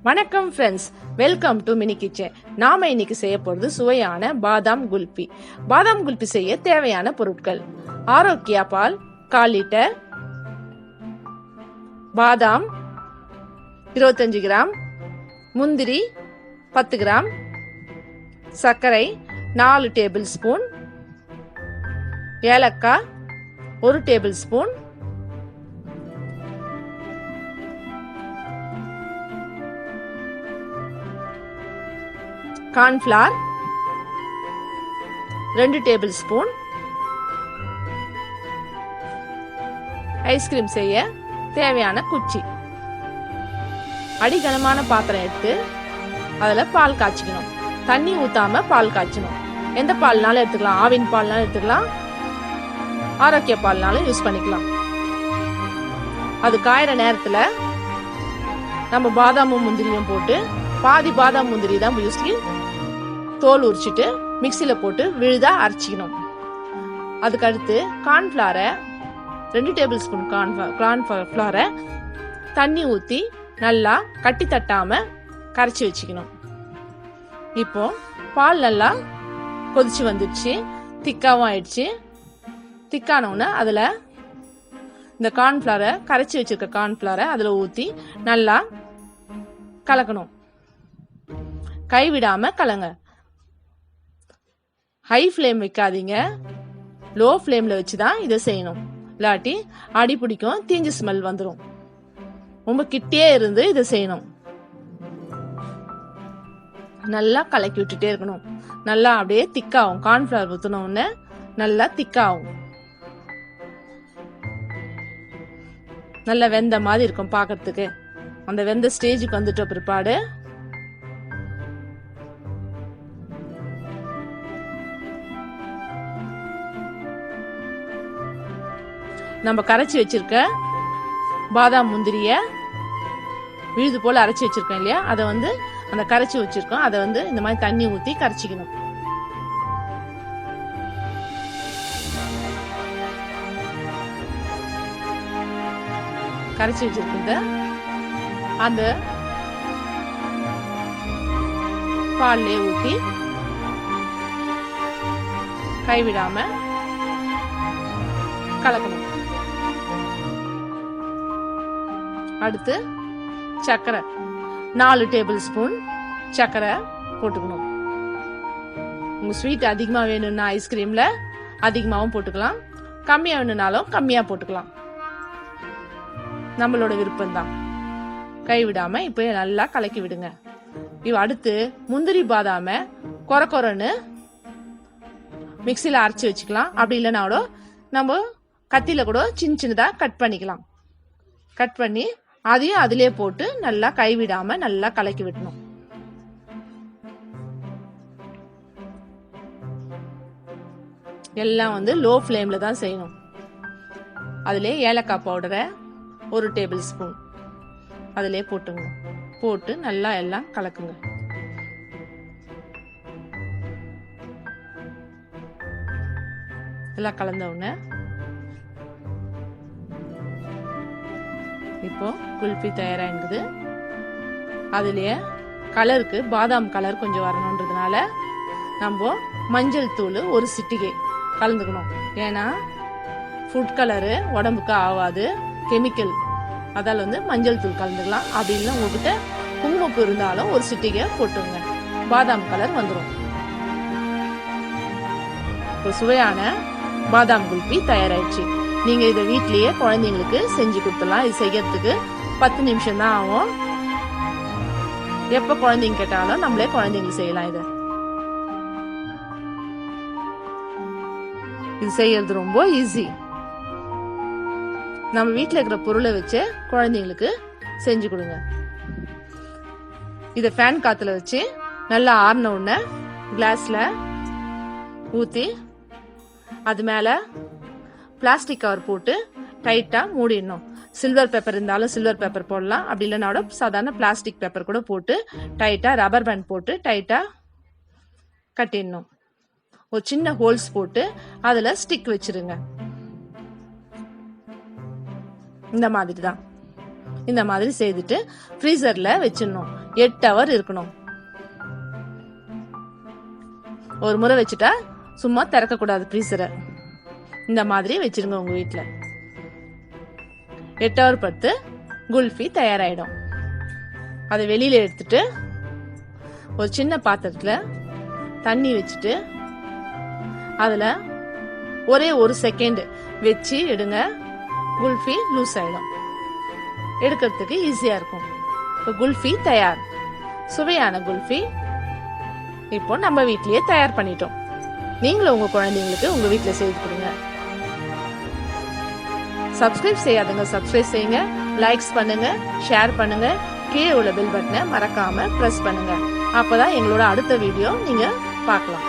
வணக்கம் friends, welcome to mini kitchen. நாம இன்னைக்கு செய்ய போறது சுவையான பாதாம் குல்பி. பாதாம் குல்பி செய்ய தேவையான பொருட்கள்: ஆரோக்கியா பால் 1/4 லிட்டர், பாதாம் 25 கிராம், முந்திரி 10 கிராம், சர்க்கரை 4 டேபிள் ஸ்பூன், ஏலக்காய் 1 table spoon, cornflour 2 table spoon. Ice cream செய்ய தேவையான குச்சி. அடிகனமான பாத்திரம் எடுத்து அதுல பால் காய்ச்சிக்கணும். தண்ணி ஊத்தாம பால் காய்ச்சணும். எந்த பால்னாலும் எடுத்துக்கலாம். ஆவின் பால்னாலும் எடுத்துக்கலாம், ஆரோக்கிய பால்னாலும் யூஸ் பண்ணிக்கலாம். அது காயிற நேரத்துல நம்ம பாதாமும் முந்திரியும் போட்டு, பாதி பாதாம் முந்திரி தான் யூஸ்லி, தோல் உரிச்சிட்டு மிக்சியில போட்டு விழுதா அரைச்சிக்கணும். அதுக்கு அடுத்து கார்ன்ஃப்ளவரை 2 டேபிள் ஸ்பூன் கார்ன்ஃப்ளவரை தண்ணி ஊத்தி நல்லா கட்டி தட்டாம கரைச்சி வச்சுக்கணும். இப்போ பால் நல்லா கொதிச்சு வந்துடுச்சு, திக்காவும் ஆயிடுச்சு. திக்கானவுன்னு அதுல இந்த கார்ன்ஃப்ளவரை, கரைச்சி வச்சிருக்க கார்ன்ஃப்ளவரை அதுல ஊத்தி நல்லா கலக்கணும். கைவிடாம கலங்க. ஹை ஃப்ளேம் வைக்காதீங்க, லோ ஃப்ளேம்ல வச்சுதான் இதை செய்யணும். இல்லாட்டி அடி பிடிக்கும், தீஞ்சு ஸ்மெல் வந்துடும். ரொம்ப கிட்டே இருந்து இதை செய்யணும். நல்லா கலக்கி விட்டுட்டே இருக்கணும். நல்லா அப்படியே திக்காகும். கார்ன்ஃப்ளவர் ஊத்தின உடனே நல்லா திக்காகும். நல்லா வெந்த மாதிரி இருக்கும் பாக்கிறதுக்கு. அந்த வெந்த ஸ்டேஜுக்கு வந்துட்ட பிற்பாடு நம்ம கரைச்சி வச்சிருக்க பாதாம் முந்திரிய விழுது போல அரைச்சி வச்சிருக்கோம் இல்லையா, அதை அந்த கரைச்சி வச்சிருக்கோம் அதை இந்த மாதிரி தண்ணி ஊத்தி கரைச்சிக்கணும். கரைச்சி வச்சிருக்கிறத அந்த பால்லே ஊத்தி கைவிடாம கலக்கணும். அடுத்து சர்க்கரை 4 டேபிள் ஸ்பூன் சர்க்கரை போட்டுக்கணும். உங்க ஸ்வீட் அதிகமா வேணும்னா ஐஸ்கிரீம்ல அதிகமாவும் போட்டுக்கலாம், கம்மியா வேணும்னாலும் கம்மியா போட்டுக்கலாம். நம்மளோட விருப்பம் தான். கைவிடாம இப்ப நல்லா கலக்கி விடுங்க. அடுத்து முந்திரி பாதாம கொரன்னு மிக்சியில அரைச்சி வச்சுக்கலாம். அப்படி இல்லைன்னா கூட நம்ம கத்தியில கூட சின்ன சின்னதா கட் பண்ணிக்கலாம். கட் பண்ணி அதையும் அதிலே போட்டு நல்லா கைவிடாம நல்லா கலக்கி விடணும். எல்லாம் லோ ஃப்ளேம்ல தான் செய்யணும். அதிலே ஏலக்காய் பவுடரை 1 டேபிள் ஸ்பூன் அதிலே போட்டுங்க. போட்டு நல்லா எல்லாம் கலக்குங்க. எல்லாம் கலந்த உடனே இப்போ குல்ஃபி தயாராகுது. அதுலயே கலருக்கு பாதாம் கலர் கொஞ்சம் வரணும்ன்றதுனால நம்ம மஞ்சள் தூள் 1 சிட்டிகை கலந்துக்கணும். ஏன்னா ஃபுட் கலரு உடம்புக்கு ஆகாது, கெமிக்கல். அதால மஞ்சள் தூள் கலந்துக்கலாம். அப்படி இல்லை உங்ககிட்ட குங்குமப்பூ இருந்தாலும் 1 சிட்டிகை போட்டுங்க, பாதாம் கலர் வந்துடும். இப்போ சுவையான பாதாம் குல்பி தயாராயிடுச்சு. நீங்க இதை வீட்லயே குழந்தைங்களுக்கு செஞ்சு கொடுத்துடலாம். இது செய்யறதுக்கு 10 நிமிஷம் தான் ஆகும். எப்ப குழந்தைங்க கேட்டாலும் நம்மளே குழந்தைங்களுக்கு செய்யலாம். இது செய்யறது ரொம்ப ஈஸி. நம்ம வீட்டுல இருக்கிற பொருளை வச்சு குழந்தைங்களுக்கு செஞ்சு கொடுங்க. இத ஃபேன் காத்துல வச்சு நல்லா ஆறின உடனே கிளாஸ்ல ஊத்தி அது மேல பிளாஸ்டிக் கவர் போட்டு டைட்டா மூடிடணும். சில்வர் பேப்பர் இருந்தாலும் சில்வர் பேப்பர் போடலாம். அப்படி இல்லைனா சாதாரண பிளாஸ்டிக் பேப்பர் கூட போட்டு டைட்டா ரப்பர் பேண்ட் போட்டு டைட்டா கட்டிடணும். ஒரு சின்ன ஹோல்ஸ் போட்டு அதுல ஸ்டிக் வச்சிருங்க. இந்த மாதிரி தான். இந்த மாதிரி செய்துட்டு ஃப்ரீசர்ல வச்சிடணும். 8 hour இருக்கணும். ஒரு முறை வச்சுட்டா சும்மா திறக்க கூடாது ஃப்ரீசரை. இந்த மாதிரி வச்சிருங்க உங்க வீட்டுல. 8 hour பத்து குல்ஃபி தயாராயிடும். அதை வெளியில எடுத்துட்டு ஒரு சின்ன பாத்திரத்துல தண்ணி வச்சுட்டு அதுல ஒரே 1 செகண்ட் வச்சு எடுங்க. குல்ஃபி லூஸ் ஆயிடும். எடுக்கிறதுக்கு ஈஸியா இருக்கும். இப்போ குல்ஃபி தயார். சுவையான குல்ஃபி இப்போ நம்ம வீட்லயே தயார் பண்ணிட்டோம். நீங்களும் உங்க குழந்தைங்களுக்கு உங்க வீட்டுல செய்து கொடுங்க. சப்ஸ்கிரைப் செய்யாதுங்க, சப்ஸ்கிரைப் செய்யுங்க. லைக்ஸ் பண்ணுங்க, ஷேர் பண்ணுங்க. கீழே உள்ள பெல் பட்டனை மறக்காம பிரஸ் பண்ணுங்க. அப்பதான் எங்களோட அடுத்த வீடியோ நீங்க பார்க்கலாம்.